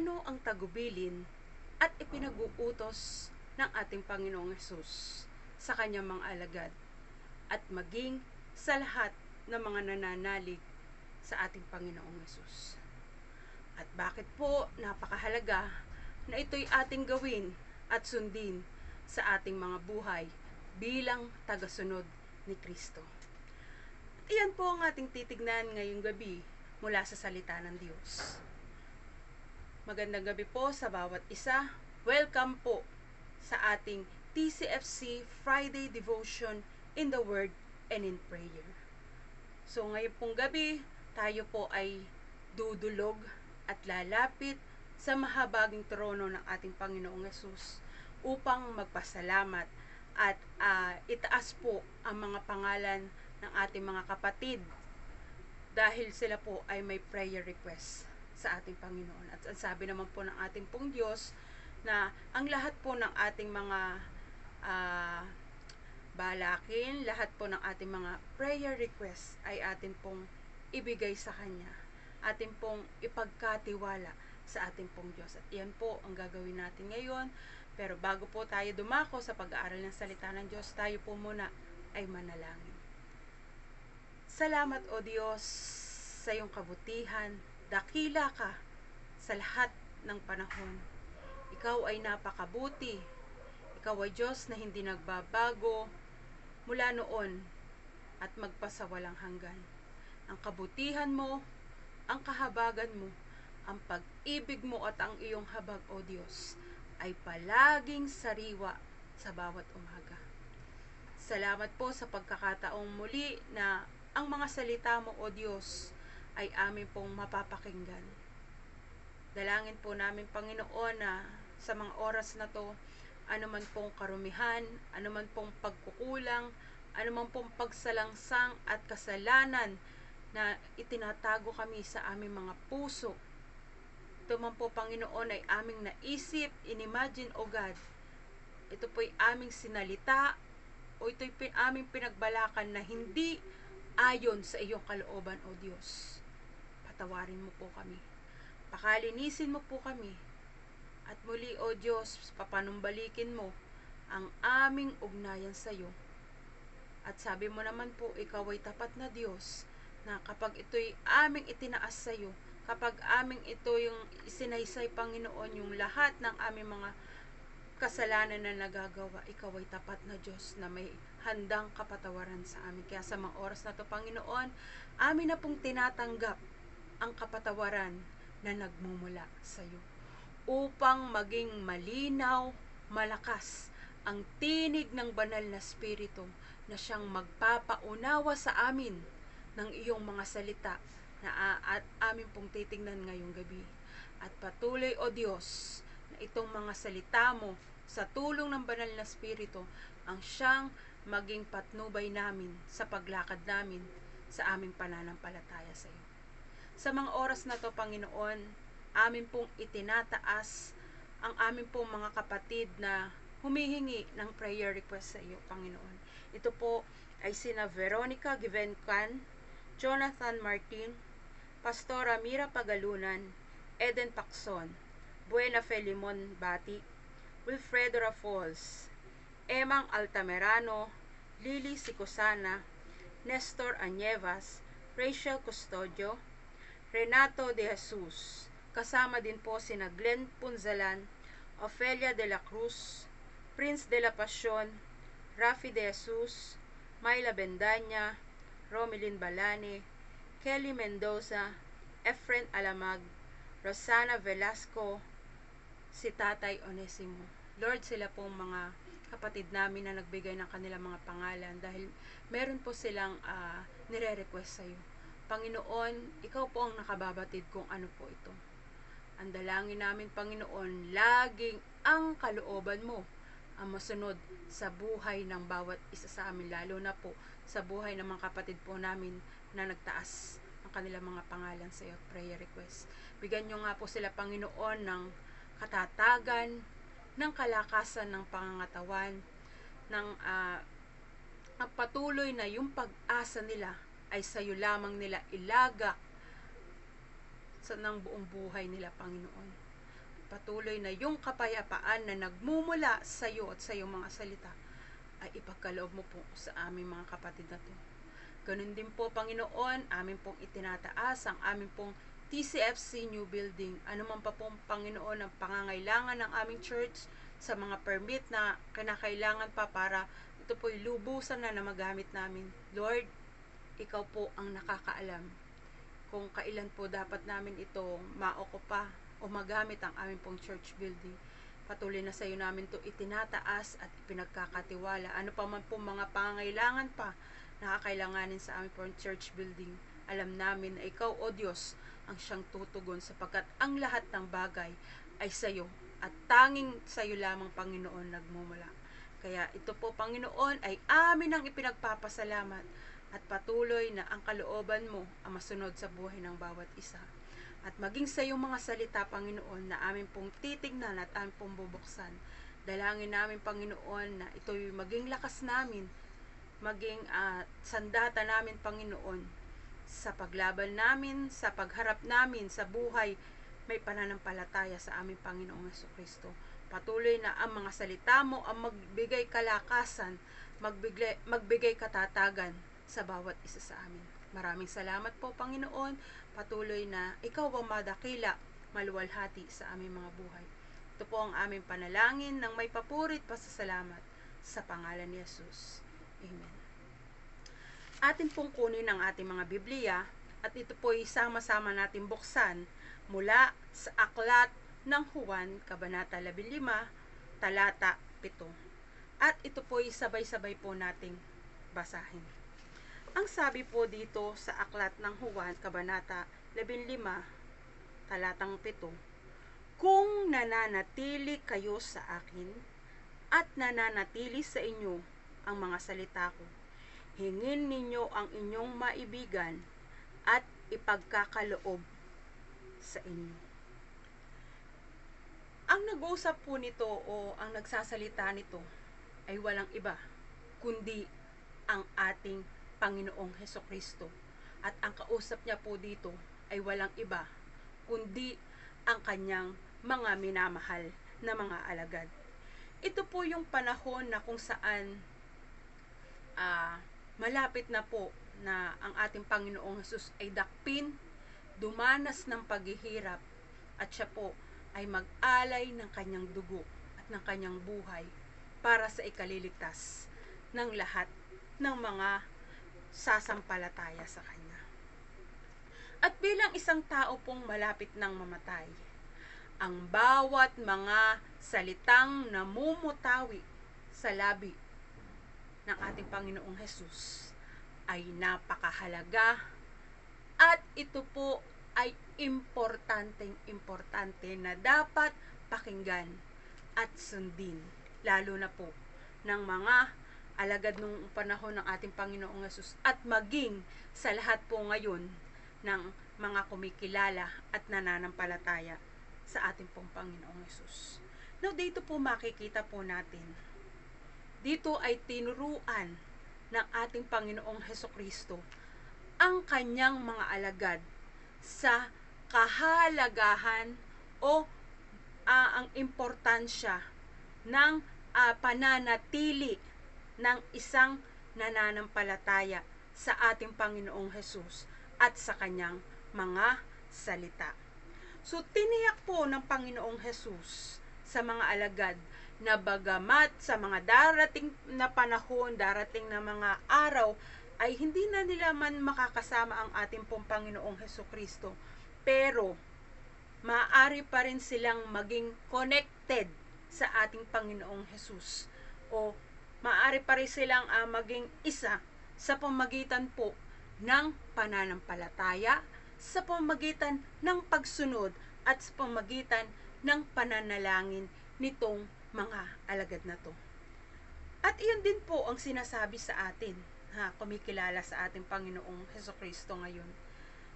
ano ang tagubilin at ipinag-uutos ng ating Panginoong Hesus sa kanyang mga alagad at maging sa lahat ng mga nananalig sa ating Panginoong Hesus. At bakit po napakahalaga na ito'y ating gawin at sundin sa ating mga buhay bilang tagasunod ni Kristo. Iyan po ang ating titignan ngayong gabi mula sa salita ng Diyos. Magandang gabi po sa bawat isa. Welcome po sa ating TCFC Friday Devotion in the Word and in Prayer. So ngayon pong gabi, tayo po ay dudulog at lalapit sa mahabaging trono ng ating Panginoong Hesus upang magpasalamat at itaas po ang mga pangalan ng ating mga kapatid dahil sila po ay may prayer request sa ating Panginoon. At ang sabi naman po ng ating pong Diyos na ang lahat po ng ating mga balakin, lahat po ng ating mga prayer request ay atin pong ibigay sa Kanya, atin pong ipagkatiwala sa ating pong Diyos. At iyan po ang gagawin natin ngayon. Pero bago po tayo dumako sa pag-aaral ng salita ng Diyos, tayo po muna ay manalangin. Salamat o Diyos sa iyong kabutihan. Dakila ka sa lahat ng panahon. Ikaw ay napakabuti. Ikaw ay Diyos na hindi nagbabago mula noon at magpasawalang hanggan. Ang kabutihan mo, ang kahabagan mo, ang pag-ibig mo at ang iyong habag o Diyos ay palaging sariwa sa bawat umaga. Salamat po sa pagkakataong muli na ang mga salita mo o Diyos ay amin pong mapapakinggan. Dalangin po namin Panginoon na sa mga oras na to, anuman pong karumihan, anuman pong pagkukulang, anuman pong pagsalangsang at kasalanan na itinatago kami sa aming mga puso. Ito man po Panginoon ay aming naisip, inimagine o God. Ito po'y aming sinalita o ito'y aming pinagbalakan na hindi ayon sa iyong kalooban o Diyos. Patawarin mo po kami. Pakalinisin mo po kami. At muli o Diyos, papanumbalikin mo ang aming ugnayan sa iyo. At sabi mo naman po, ikaw ay tapat na Diyos na kapag ito'y aming itinaas sa iyo, kapag aming ito yung isinaysay Panginoon, yung lahat ng aming mga kasalanan na nagagawa, ikaw ay tapat na Diyos na may handang kapatawaran sa amin. Kaya sa mga oras na to Panginoon, amin na pong tinatanggap ang kapatawaran na nagmumula sa iyo upang maging malinaw, malakas ang tinig ng banal na Espiritu na siyang magpapaunawa sa amin ng iyong mga salita na at amin pong titignan ngayong gabi. At patuloy o Diyos na itong mga salita mo sa tulong ng banal na Espiritu ang siyang maging patnubay namin sa paglakad namin sa aming pananampalataya sa iyo. Sa mga oras na to Panginoon, amin pong itinataas ang amin pong mga kapatid na humihingi ng prayer request sa iyo, Panginoon. Ito po ay sina Veronica Givencan, Jonathan Martin, Pastora Mira Pagalunan, Eden Pacson, Buena Felimon Bati, Wilfredo Rafols, Emang Altamerano, Lily Sicosana, Nestor Anyevas, Rachel Custodio, Renato de Jesus. Kasama din po sina Glenn Punzalan, Ofelia de la Cruz, Prince de la Pasión, Rafi de Jesus, Myla Bendaña, Romilyn Balane, Kelly Mendoza, Efren Alamag, Rosana Velasco, si Tatay Onesimo. Lord, sila pong mga kapatid namin na nagbigay ng kanilang mga pangalan dahil meron po silang nire-request sa iyo. Panginoon, ikaw po ang nakababatid kung ano po ito. Ang dalangin namin, Panginoon, laging ang kalooban mo ang masunod sa buhay ng bawat isa sa amin, lalo na po sa buhay ng mga kapatid po namin na nagtaas ng kanilang mga pangalan sa iyo, prayer request. Bigyan nyo nga po sila, Panginoon, ng katatagan, ng kalakasan ng pangangatawan, ng ang patuloy na yung pag-asa nila ay sa iyo lamang nila ilagak sa ng buong buhay nila, Panginoon. patuloy na yung kapayapaan na nagmumula sa iyo at sa iyong mga salita ay ipagkaloob mo po sa aming mga kapatid na to. Ganun din po, Panginoon, amin pong itinataas ang amin pong TCFC New Building. Ano man pa pong, Panginoon, ang pangangailangan ng aming church sa mga permit na kinakailangan pa para ito po'y lubusan na magamit namin. Lord, ikaw po ang nakakaalam kung kailan po dapat namin ito maokupa o magamit ang aming pong church building. Patuloy na sa iyo namin ito itinataas at ipinagkakatiwala. Ano pa man po mga pangangailangan pa na kakailanganin sa aming pong church building, alam namin na ikaw, O Diyos, ang siyang tutugon sapagkat ang lahat ng bagay ay sa iyo at tanging sa iyo lamang, Panginoon, nagmumula. Kaya ito po, Panginoon, ay amin ang ipinagpapasalamat at patuloy na ang kalooban mo ang masunod sa buhay ng bawat isa. At maging sa iyong mga salita, Panginoon, na amin pong titignan at amin pong bubuksan. Dalangin namin, Panginoon, na ito'y maging lakas namin, maging sandata namin, Panginoon, sa paglaban namin, sa pagharap namin sa buhay, may pananampalataya sa aming Panginoong Jesucristo. Patuloy na ang mga salita mo ang magbigay kalakasan, magbigay katatagan sa bawat isa sa amin. Maraming salamat po, Panginoon. Patuloy na ikaw ang madakila, maluwalhati sa aming mga buhay. Ito po ang aming panalangin ng may papurit pasasalamat sa pangalan ni Jesus. Amen. Atin pong kunin ang ating mga Biblia at ito po isama-sama natin buksan mula sa aklat ng Juan, Kabanata 15, talata 7. At ito po sabay-sabay po nating basahin. Ang sabi po dito sa aklat ng Juan, Kabanata 15, talatang 7, kung nananatili kayo sa akin at nananatili sa inyo ang mga salita ko, hingin ninyo ang inyong maibigan at ipagkakaloob sa inyo. Ang nag-uusap po nito o ang nagsasalita nito ay walang iba kundi ang ating Panginoong Hesukristo. At ang kausap niya po dito ay walang iba kundi ang kanyang mga minamahal na mga alagad. Ito po yung panahon na kung saan malapit na po na ang ating Panginoong Hesus ay dakpin, dumanas ng paghihirap, at siya po ay mag-alay ng kanyang dugo at ng kanyang buhay para sa ikaliligtas ng lahat ng mga sasampalataya sa kanya. At bilang isang tao pong malapit ng mamatay, ang bawat mga salitang namumutawi sa labi ng ating Panginoong Hesus ay napakahalaga at ito po ay importante na dapat pakinggan at sundin, lalo na po ng mga alagad nung panahon ng ating Panginoong Hesus at maging sa lahat po ngayon ng mga kumikilala at nananampalataya sa ating pong Panginoong Hesus. Now, dito po makikita po natin, dito ay tinuruan ng ating Panginoong Hesukristo ang kanyang mga alagad sa kahalagahan o ang importansya ng pananatili ng isang nananampalataya sa ating Panginoong Hesus at sa kanyang mga salita. So, tiniyak po ng Panginoong Hesus sa mga alagad na bagamat sa mga darating na panahon, darating na mga araw, ay hindi na nila man makakasama ang ating pong Panginoong Hesukristo. Pero, maaari pa rin silang maging connected sa ating Panginoong Hesus. O, maaari pa rin silang maging isa sa pamagitan po ng pananampalataya, sa pamagitan ng pagsunod, at sa pamagitan ng pananalangin nitong mga alagad na to. At iyon din po ang sinasabi sa atin, kumikilala sa ating Panginoong Hesukristo ngayon,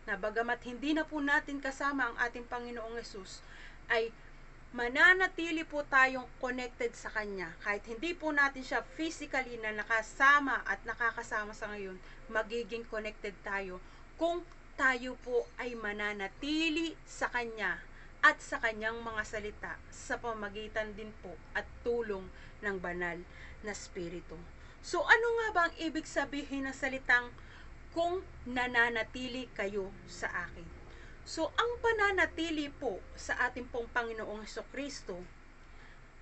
na bagamat hindi na po natin kasama ang ating Panginoong Hesus, ay mananatili po tayong connected sa Kanya. Kahit hindi po natin siya physically na nakasama at nakakasama sa ngayon, magiging connected tayo kung tayo po ay mananatili sa Kanya at sa kanyang mga salita sa pamagitan din po at tulong ng banal na Espiritu. So ano nga ba ang ibig sabihin ng salitang kung nananatili kayo sa akin? So ang pananatili po sa ating pong Panginoong Hesukristo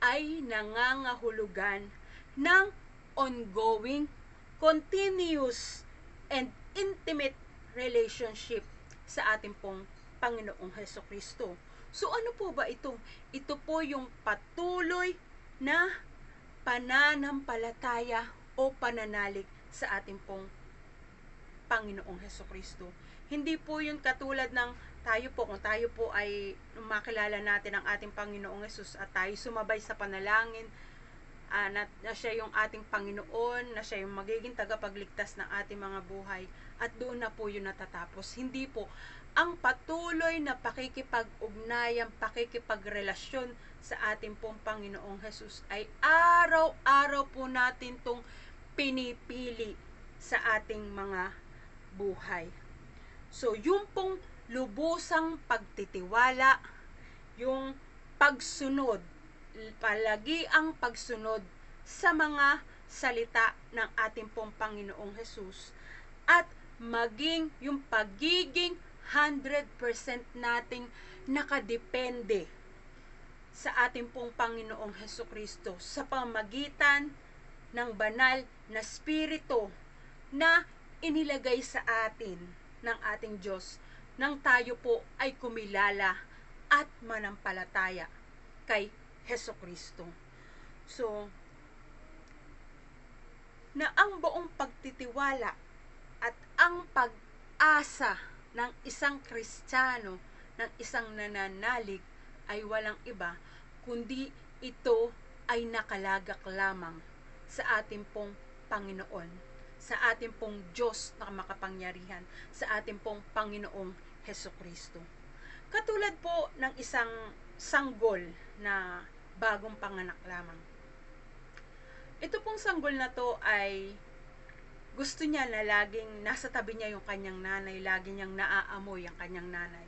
ay nangangahulugan ng ongoing, continuous, and intimate relationship sa ating pong Panginoong Hesukristo. So ano po ba ito? Ito po yung patuloy na pananampalataya o pananalig sa ating pong Panginoong Hesukristo. Hindi po yun katulad ng kung tayo po ay makilala natin ang ating Panginoong Hesus at tayo sumabay sa panalangin, na siya yung ating Panginoon, na siya yung magiging tagapagligtas ng ating mga buhay, at doon na po yun natatapos. Hindi po. Ang patuloy na pakikipag-ugnayan, pakikipagrelasyon sa ating pong Panginoong Hesus ay araw-araw po natin tong pinipili sa ating mga buhay. So, yung pong lubusang pagtitiwala, yung pagsunod, palagi ang pagsunod sa mga salita ng ating pong Panginoong Hesus, at maging yung pagiging 100% nating nakadepende sa ating pong Panginoong Hesukristo sa pamagitan ng banal na Espiritu na inilagay sa atin ng ating Diyos nang tayo po ay kumilala at manampalataya kay Hesukristo. So, na ang buong pagtitiwala at ang pag-asa ng isang Kristiyano, ng isang nananalig, ay walang iba kundi ito ay nakalagak lamang sa ating pong Panginoon, sa ating pong Diyos na makapangyarihan, sa ating pong Panginoong Hesukristo. Katulad po ng isang sanggol na bagong panganak lamang. Ito pong sanggol na to ay gusto niya na laging nasa tabi niya yung kanyang nanay, lagi niyang naaamoy ang kanyang nanay.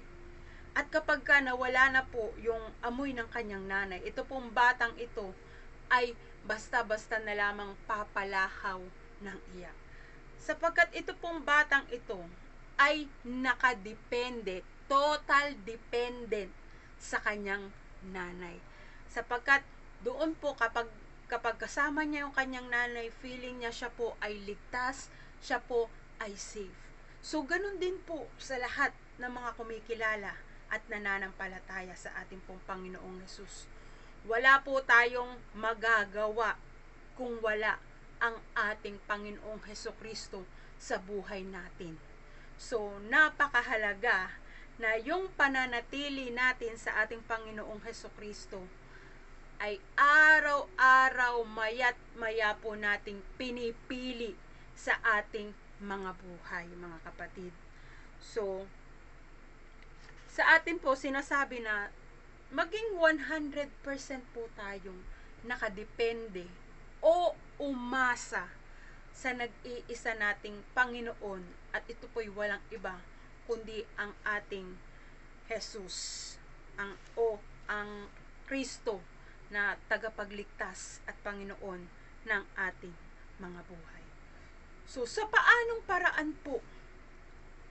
At kapag ka nawala na po yung amoy ng kanyang nanay, ito pong batang ito ay basta-basta na lamang papalahaw ng iyak. Sapagkat ito pong batang ito ay nakadepende, total dependent sa kanyang nanay. Sapagkat doon po kapag kasama niya yung kanyang nanay, feeling niya siya po ay ligtas, siya po ay safe. So ganun din po sa lahat ng mga kumikilala at nananampalataya sa ating pong Panginoong Hesus. Wala po tayong magagawa kung wala ang ating Panginoong Hesukristo sa buhay natin. So, napakahalaga na yung pananatili natin sa ating Panginoong Hesukristo ay araw-araw, maya't maya po nating pinipili sa ating mga buhay, mga kapatid. So, sa atin po sinasabi na maging 100% po tayong nakadepende o umasa sa nag-iisa nating Panginoon, at ito po'y walang iba kundi ang ating Jesus, ang Kristo na tagapagligtas at Panginoon ng ating mga buhay. So, sa paanong paraan po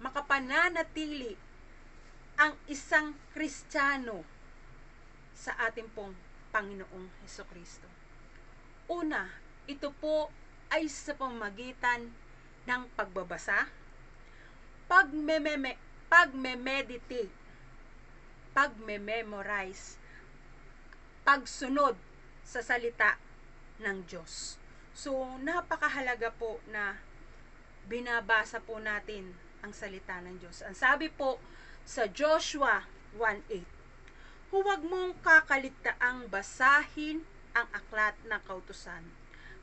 makapananatili ang isang Kristiyano sa ating pong Panginoong Hesukristo? Una, ito po ay sa pamamagitan ng pagbabasa, pagme-meditate, pagme-memorize, pagsunod sa salita ng Diyos. So, napakahalaga po na binabasa po natin ang salita ng Diyos. Ang sabi po sa Joshua 1:8, huwag mong kakaligtaang basahin ang aklat ng kautusan.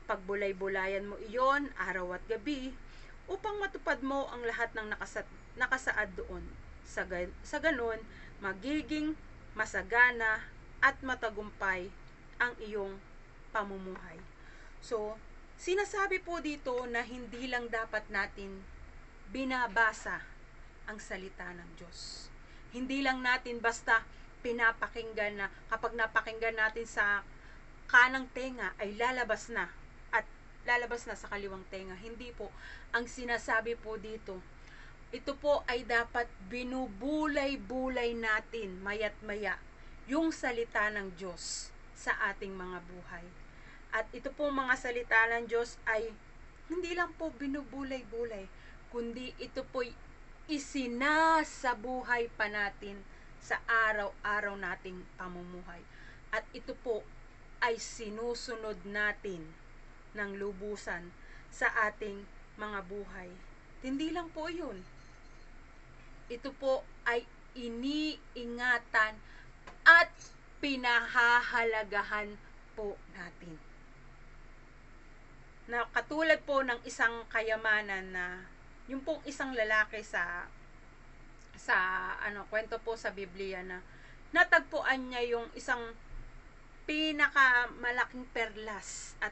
Pagbulay-bulayan mo iyon araw at gabi upang matupad mo ang lahat ng nakasaad doon. Sa ganon, magiging masagana at matagumpay ang iyong pamumuhay. So, sinasabi po dito na hindi lang dapat natin binabasa ang salita ng Diyos. Hindi lang natin basta pinapakinggan na kapag napakinggan natin sa kanang tenga ay lalabas na at lalabas na sa kaliwang tenga. Hindi po. Ang sinasabi po dito, ito po ay dapat binubulay-bulay natin maya't maya yung salita ng Diyos sa ating mga buhay. At ito po mga salita ng Diyos ay hindi lang po binubulay-bulay, kundi ito po isinasabuhay pa natin sa araw-araw nating pamumuhay. At ito po ay sinusunod natin ng lubusan sa ating mga buhay. Hindi lang po yun. Ito po ay iniingatan at pinahahalagahan po natin. Na katulad po ng isang kayamanan na yung pong isang lalaki sa kwento po sa Biblia na natagpuan niya yung isang pinakamalaking perlas at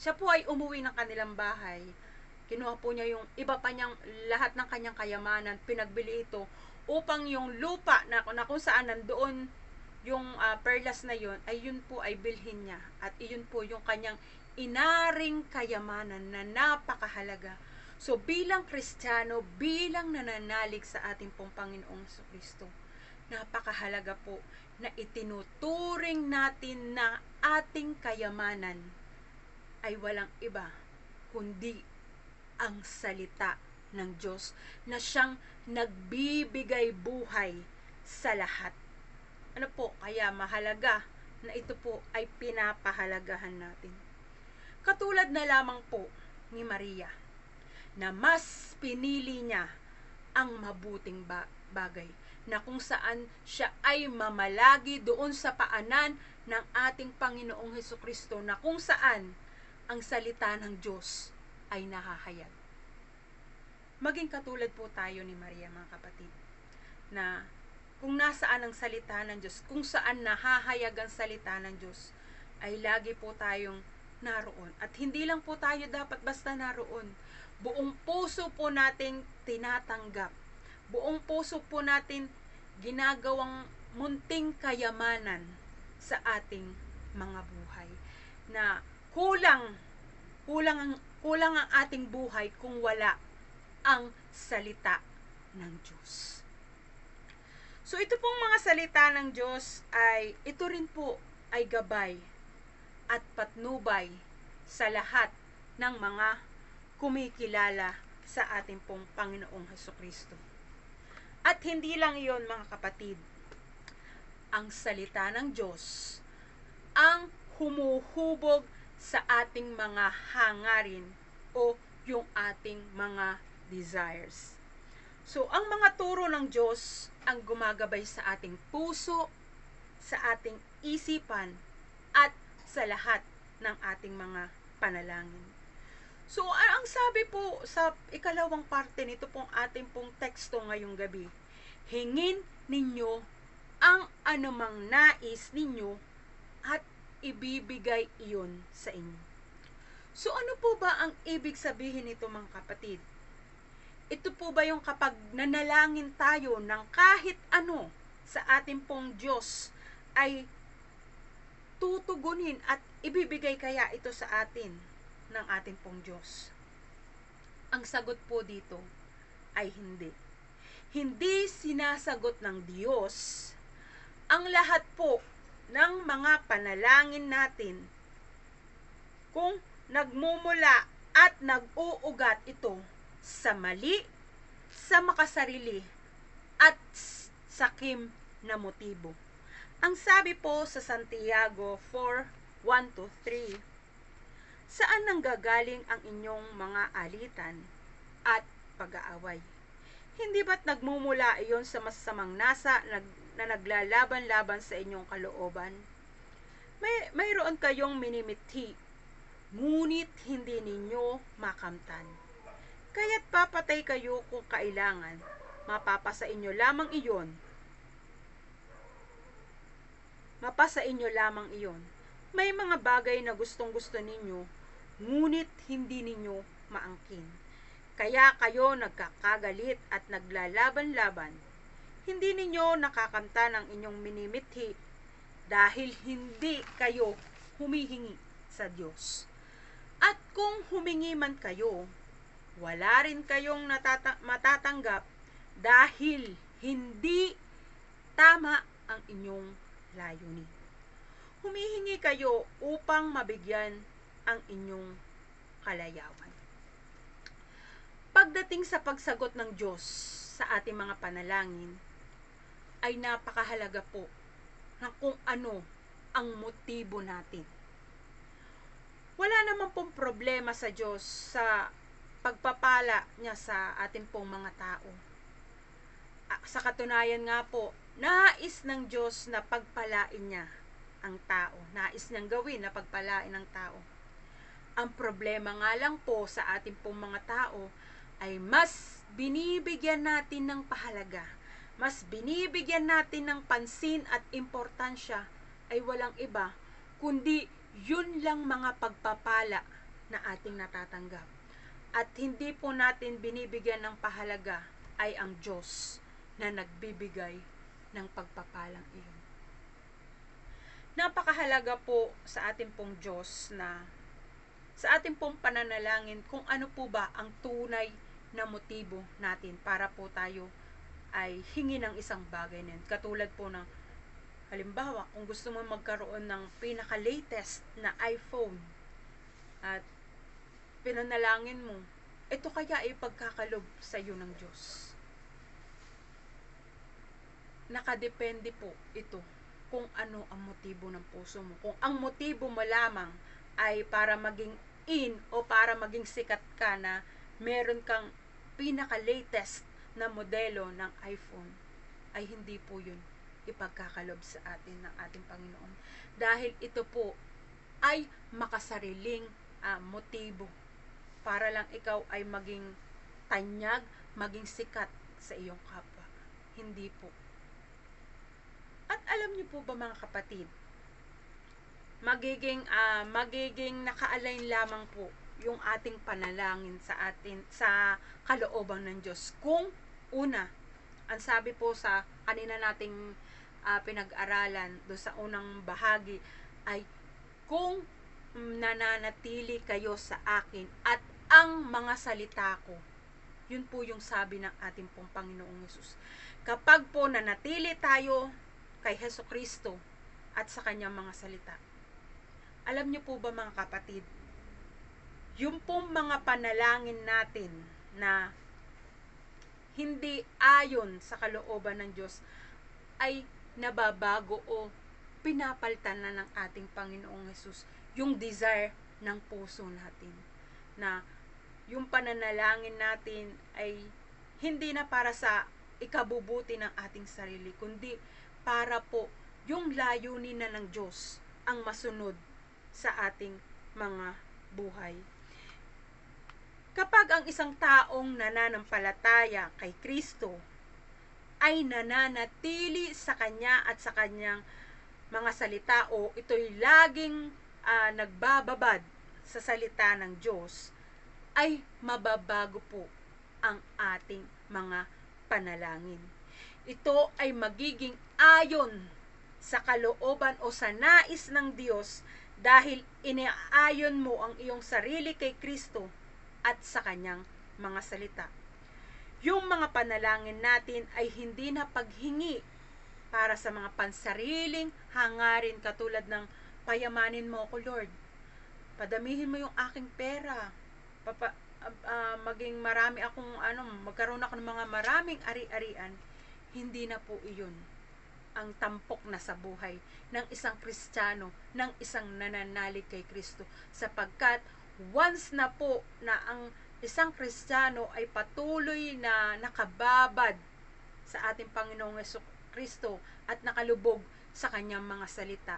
siya po ay umuwi ng kanilang bahay. Kinuha po niya yung iba pa niyang lahat ng kanyang kayamanan, pinagbili ito upang yung lupa na kung saan nandoon yung perlas na yun, ay yun po ay bilhin niya. At iyon po yung kanyang inaring kayamanan na napakahalaga. So bilang Kristiyano, bilang nananalig sa ating pong Panginoong Jesucristo, napakahalaga po na itinuturing natin na ating kayamanan ay walang iba kundi ang salita ng Diyos na siyang nagbibigay buhay sa lahat. Ano po, kaya mahalaga na ito po ay pinapahalagahan natin. Katulad na lamang po ni Maria, na mas pinili niya ang mabuting bagay, na kung saan siya ay mamalagi doon sa paanan ng ating Panginoong Hesukristo, na kung saan ang salita ng Diyos ay nahahayag. Maging katulad po tayo ni Maria, mga kapatid, na kung nasaan ang salita ng Diyos, kung saan nahahayag ang salita ng Diyos, ay lagi po tayong naroon. At hindi lang po tayo dapat basta naroon. Buong puso po nating tinatanggap. Buong puso po natin ginagawang munting kayamanan sa ating mga buhay. Na kulang ang ating buhay kung wala ang salita ng Diyos. So ito pong mga salita ng Diyos ay ito rin po ay gabay at patnubay sa lahat ng mga kumikilala sa ating pong Panginoong Hesukristo. At hindi lang iyon, mga kapatid, ang salita ng Diyos ang humuhubog sa ating mga hangarin o yung ating mga desires. So, ang mga turo ng Diyos ang gumagabay sa ating puso, sa ating isipan, at sa lahat ng ating mga panalangin. So, ang sabi po sa ikalawang parte nito pong ating pong teksto ngayong gabi, hingin ninyo ang anumang nais ninyo at ibibigay iyon sa inyo. So, ano po ba ang ibig sabihin nito, mga kapatid? Ito po ba yung kapag nanalangin tayo ng kahit ano sa ating pong Diyos ay tutugunin at ibibigay kaya ito sa atin ng ating pong Diyos? Ang sagot po dito ay hindi. Hindi sinasagot ng Diyos ang lahat po ng mga panalangin natin kung nagmumula at nag-uugat ito sa mali, sa makasarili, at sakim na motibo. Ang sabi po sa Santiago 4:1-3, saan nanggagaling ang inyong mga alitan at pag-aaway? Hindi ba't nagmumula iyon sa masasamang nasa na naglalaban-laban sa inyong kalooban? Mayroon kayong minimithi, ngunit hindi ninyo makamtan. Kaya't papatay kayo kung kailangan. Mapasa inyo lamang iyon. May mga bagay na gustong-gusto ninyo, ngunit hindi ninyo maangkin. Kaya kayo nagkakagalit at naglalaban-laban. Hindi ninyo nakakanta ng inyong minimithi dahil hindi kayo humihingi sa Diyos. At kung humingi man kayo, wala rin kayong matatanggap dahil hindi tama ang inyong layunin. Humihingi kayo upang mabigyan ang inyong kalayawan. Pagdating sa pagsagot ng Diyos sa ating mga panalangin, ay napakahalaga po na kung ano ang motibo natin. Wala naman pong problema sa Diyos sa pagpapala niya sa ating pong mga tao. Sa katunayan nga po, nais ng Diyos na pagpalain niya ang tao. Nais niyang gawin na pagpalain ang tao. Ang problema nga lang po sa ating pong mga tao ay mas binibigyan natin ng pahalaga, mas binibigyan natin ng pansin at importansya ay walang iba, kundi yun lang mga pagpapala na ating natatanggap. At hindi po natin binibigyan ng pahalaga ay ang Diyos na nagbibigay ng pagpapalang iyon. Napakahalaga po sa ating pong Diyos na sa ating pong pananalangin kung ano po ba ang tunay na motibo natin para po tayo ay hingi ng isang bagay na yun. Katulad po ng halimbawa, kung gusto mo magkaroon ng pinaka-latest na iPhone at pinanalangin mo, ito kaya ay pagkakalob sa iyo ng Diyos. Nakadepende po ito kung ano ang motibo ng puso mo. Kung ang motibo mo lamang ay para maging in o para maging sikat ka na meron kang pinaka-latest na modelo ng iPhone, ay hindi po yun ipagkakalob sa atin ng ating Panginoon. Dahil ito po ay makasariling motibo para lang ikaw ay maging tanyag, maging sikat sa iyong kapwa. Hindi po. At alam niyo po ba mga kapatid, magiging naka-align lamang po yung ating panalangin sa kalooban ng Diyos. Kung una, ang sabi po sa kanina nating pinag-aralan do sa unang bahagi ay kung nananatili kayo sa akin at ang mga salita ko, yun po yung sabi ng ating pong Panginoong Hesus. Kapag po nanatili tayo kay Hesukristo at sa kanyang mga salita, alam niyo po ba mga kapatid, yung pong mga panalangin natin na hindi ayon sa kalooban ng Diyos ay nababago o pinapalitan na ng ating Panginoong Hesus yung desire ng puso natin. Na yung pananalangin natin ay hindi na para sa ikabubuti ng ating sarili, kundi para po yung layunin na ng Diyos ang masunod sa ating mga buhay. Kapag ang isang taong nananampalataya kay Kristo ay nananatili sa Kanya at sa Kanyang mga salita o ito'y laging nagbababad sa salita ng Diyos, ay mababago po ang ating mga panalangin. Ito ay magiging ayon sa kalooban o sa nais ng Diyos dahil inaayon mo ang iyong sarili kay Kristo at sa Kanyang mga salita. Yung mga panalangin natin ay hindi na paghingi para sa mga pansariling hangarin katulad ng payamanin mo ako, Lord. Padamihin mo yung aking pera. Maging marami akong magkaroon ako ng mga maraming ari-arian. Hindi na po iyon ang tampok na sa buhay ng isang Kristiyano, ng isang nananalig kay Kristo, sapagkat once na po na ang isang Kristiyano ay patuloy na nakababad sa ating Panginoong Kristo at nakalubog sa Kanyang mga salita,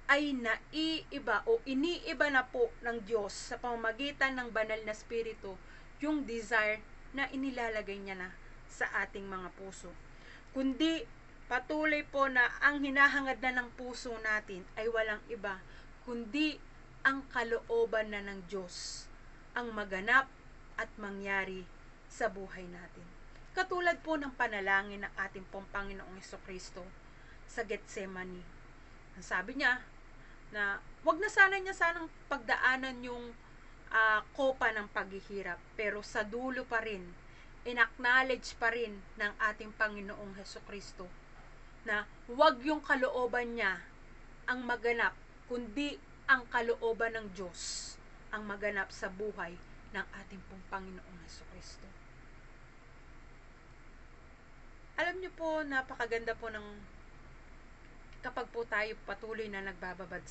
ay naiiba o iniiba na po ng Diyos sa pamamagitan ng banal na Espiritu yung desire na inilalagay niya na sa ating mga puso. Kundi patuloy po na ang hinahangad na ng puso natin ay walang iba, kundi ang kalooban na ng Diyos ang maganap at mangyari sa buhay natin. Katulad po ng panalangin ng ating pong Panginoong Hesukristo sa Getsemani. Ang sabi niya na wag na sana niya sanang pagdaanan yung kopa ng paghihirap, pero sa dulo pa rin, inacknowledge pa rin ng ating Panginoong Hesukristo na wag yung kalooban niya ang maganap, kundi ang kalooban ng Diyos ang maganap sa buhay ng ating pong Panginoong Hesukristo. Alam niyo po, napakaganda po ng kapag po tayo patuloy na nagbababad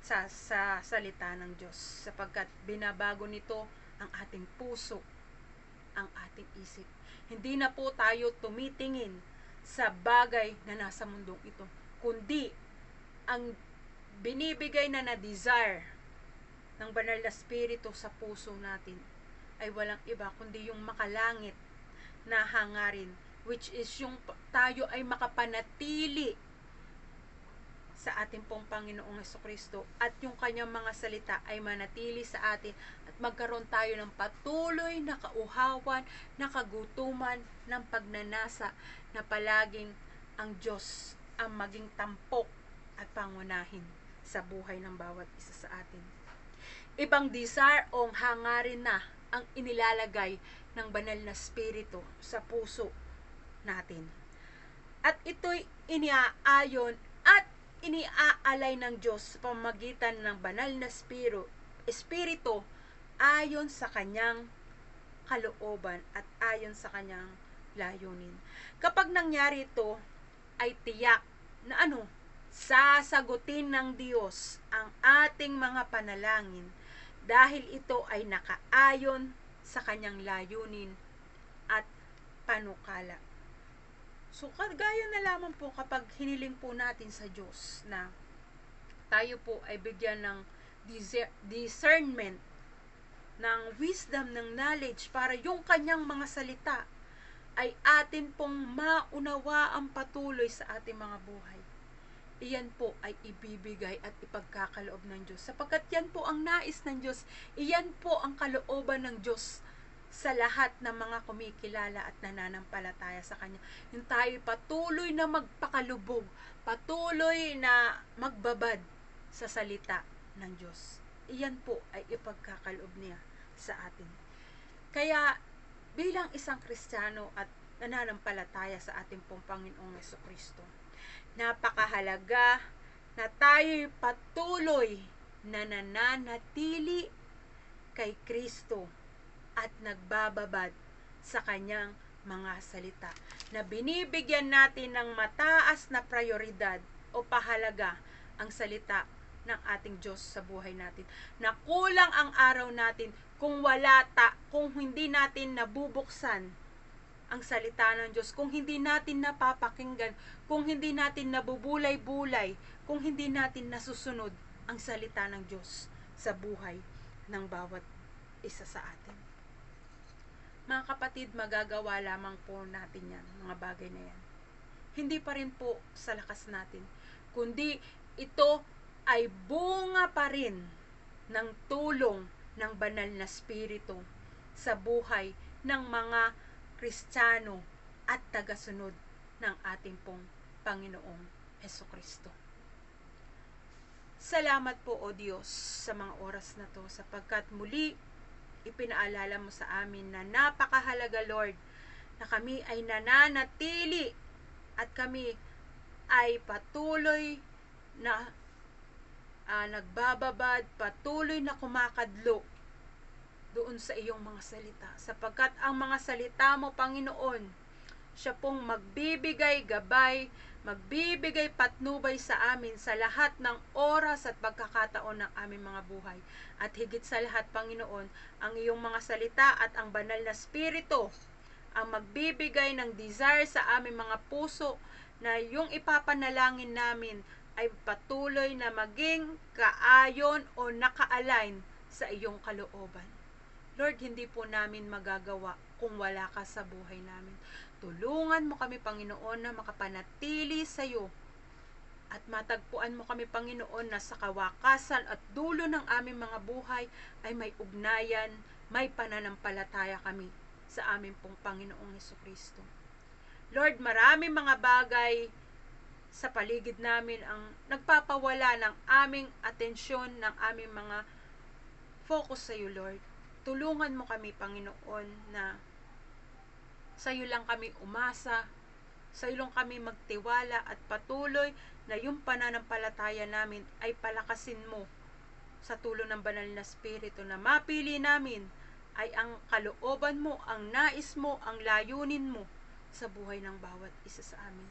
sa salita ng Diyos, sapagkat binabago nito ang ating puso, ang ating isip. Hindi na po tayo tumitingin sa bagay na nasa mundong ito, kundi ang binibigay na desire ng banal na spirito sa puso natin ay walang iba kundi yung makalangit na hangarin, which is yung tayo ay makapanatili sa ating pong Panginoong Hesukristo at yung kanyang mga salita ay manatili sa atin at magkaroon tayo ng patuloy na kauhawan, na kagutuman ng pagnanasa na palaging ang Diyos ang maging tampok at pangunahin sa buhay ng bawat isa sa atin. Ibang desire o hangarin na ang inilalagay ng banal na spirito sa puso natin. At ito'y iniaayon at iniaalay ng Diyos sa pamamagitan ng banal na espiritu ayon sa kanyang kalooban at ayon sa kanyang layunin. Kapag nangyari ito, ay tiyak na sasagutin ng Diyos ang ating mga panalangin dahil ito ay nakaayon sa kanyang layunin at panukala. So, kagaya na lamang po kapag hiniling po natin sa Diyos na tayo po ay bigyan ng discernment, ng wisdom, ng knowledge para yung kanyang mga salita ay atin pong maunawa ang patuloy sa ating mga buhay. Iyan po ay ibibigay at ipagkakaloob ng Diyos. Sapagkat yan po ang nais ng Diyos. Iyan po ang kalooban ng Diyos sa lahat ng mga kumikilala at nananampalataya sa Kanya. Yung tayo patuloy na magpakalubog, patuloy na magbabad sa salita ng Diyos. Iyan po ay ipagkakaloob niya sa atin. Kaya bilang isang Kristiyano at nananampalataya sa ating pong Panginoong Hesukristo, napakahalaga na tayo'y patuloy na nananatili kay Kristo at nagbababad sa kanyang mga salita, na binibigyan natin ng mataas na prioridad o pahalaga ang salita ng ating Diyos sa buhay natin. Na kulang ang araw natin kung kung hindi natin nabubuksan ang salita ng Diyos, kung hindi natin napapakinggan, kung hindi natin nabubulay-bulay, kung hindi natin nasusunod ang salita ng Diyos sa buhay ng bawat isa sa atin. Mga kapatid, magagawa lamang po natin yan, mga bagay na yan. Hindi pa rin po sa lakas natin, kundi ito ay bunga pa rin ng tulong ng banal na spirito sa buhay ng mga Kristiyano at tagasunod ng ating pong Panginoong Hesukristo. Salamat po, O Diyos, sa mga oras na to, sapagkat muli ipinaalala mo sa amin na napakahalaga, Lord, na kami ay nananatili at kami ay patuloy na nagbababad, patuloy na kumakadlo doon sa iyong mga salita. Sapagkat ang mga salita mo, Panginoon, siya pong magbibigay gabay, magbibigay patnubay sa amin sa lahat ng oras at pagkakataon ng aming mga buhay. At higit sa lahat, Panginoon, ang iyong mga salita at ang banal na spirito ang magbibigay ng desire sa aming mga puso na yung ipapanalangin namin ay patuloy na maging kaayon o naka-align sa iyong kalooban. Lord, hindi po namin magagawa kung wala ka sa buhay namin. Tulungan mo kami, Panginoon, na makapanatili sa iyo at matagpuan mo kami, Panginoon, na sa kawakasan at dulo ng aming mga buhay ay may ugnayan, may pananampalataya kami sa amin pong Panginoong Hesukristo. Lord, maraming mga bagay sa paligid namin ang nagpapawala ng aming atensyon, ng aming mga focus sa iyo, Lord. Tulungan mo kami, Panginoon, na sa iyo lang kami umasa, sa iyo lang kami magtiwala at patuloy na yung pananampalataya namin ay palakasin mo sa tulong ng banal na Espiritu, na mapili namin ay ang kalooban mo, ang nais mo, ang layunin mo sa buhay ng bawat isa sa amin.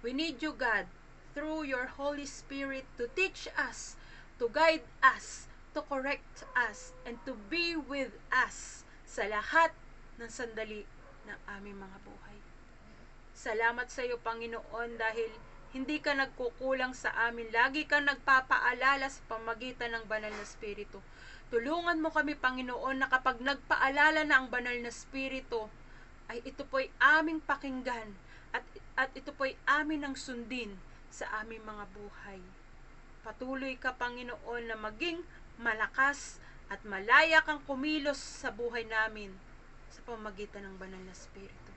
We need you, God, through your Holy Spirit to teach us, to guide us, to correct us, and to be with us sa lahat ng sandali ng aming mga buhay. Salamat sa iyo, Panginoon, dahil hindi ka nagkukulang sa amin. Lagi kang nagpapaalala sa pamagitan ng banal na Espiritu. Tulungan mo kami, Panginoon, na kapag nagpaalala na ang banal na Espiritu, ay ito po'y aming pakinggan at ito po'y amin ang sundin sa aming mga buhay. Patuloy ka, Panginoon, na maging malakas at malaya kang kumilos sa buhay namin sa pamagitan ng banal na Espiritu.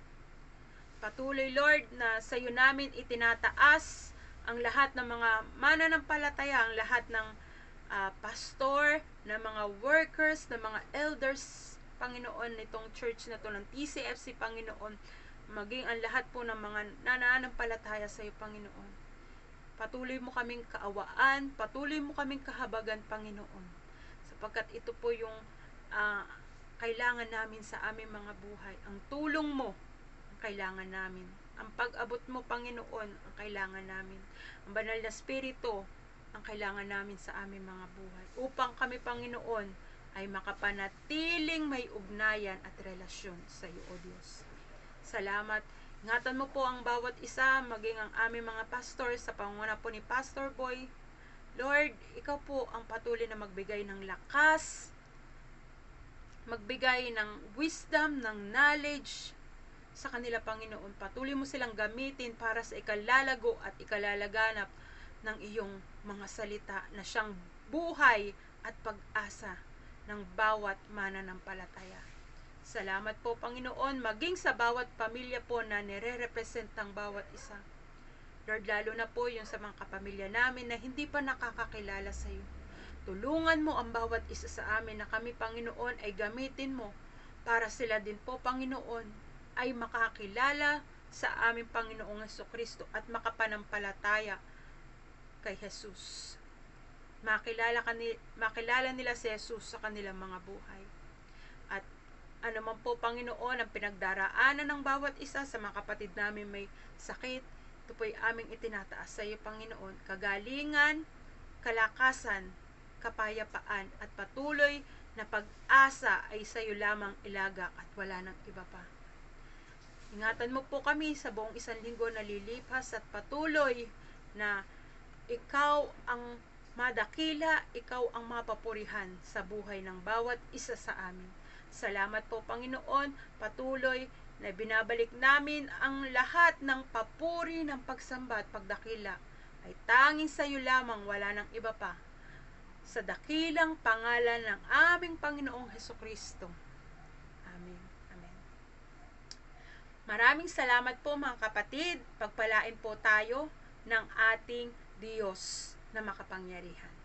Patuloy, Lord, na sa iyo namin itinataas ang lahat ng mga mananampalataya, ang lahat ng pastor, ng mga workers, ng mga elders, Panginoon, nitong church na to ng TCFC, Panginoon, maging ang lahat po ng mga nananampalataya sa iyo, Panginoon. Patuloy mo kaming kaawaan, patuloy mo kaming kahabagan, Panginoon, sapagkat ito po yung kailangan namin sa aming mga buhay. Ang tulong mo kailangan namin. Ang pag-abot mo, Panginoon, ang kailangan namin. Ang banal na Espiritu, ang kailangan namin sa aming mga buhay. Upang kami, Panginoon, ay makapanatiling may ugnayan at relasyon sa iyo, O Diyos. Salamat. Ingatan mo po ang bawat isa, maging ang aming mga pastor, sa pangunguna po ni Pastor Boy. Lord, ikaw po ang patuloy na magbigay ng lakas, magbigay ng wisdom, ng knowledge, sa kanila, Panginoon. Patuloy mo silang gamitin para sa ikalalago at ikalalaganap ng iyong mga salita na siyang buhay at pag-asa ng bawat mananampalataya. Salamat po, Panginoon, maging sa bawat pamilya po na nire-representang bawat isa. Lord, lalo na po yung sa mga kapamilya namin na hindi pa nakakakilala sa iyo. Tulungan mo ang bawat isa sa amin na kami, Panginoon, ay gamitin mo para sila din po, Panginoon, ay makakilala sa aming Panginoong Hesukristo at makapanampalataya kay Jesus. Makilala nila si Jesus sa kanilang mga buhay. At ano man po, Panginoon, ang pinagdaraanan ng bawat isa sa mga kapatid namin may sakit, ito po'y aming itinataas sa iyo, Panginoon. Kagalingan, kalakasan, kapayapaan, at patuloy na pag-asa ay sa iyo lamang ilagak at wala nang iba pa. Ingatan mo po kami sa buong isang linggo na lilipas at patuloy na ikaw ang madakila, ikaw ang mapapurihan sa buhay ng bawat isa sa amin. Salamat po, Panginoon, patuloy na binabalik namin ang lahat ng papuri ng pagsamba at pagdakila ay tanging sa iyo lamang, wala nang iba pa. Sa dakilang pangalan ng aming Panginoong Hesukristo. Amen. Maraming salamat po, mga kapatid. Pagpalain po tayo ng ating Diyos na makapangyarihan.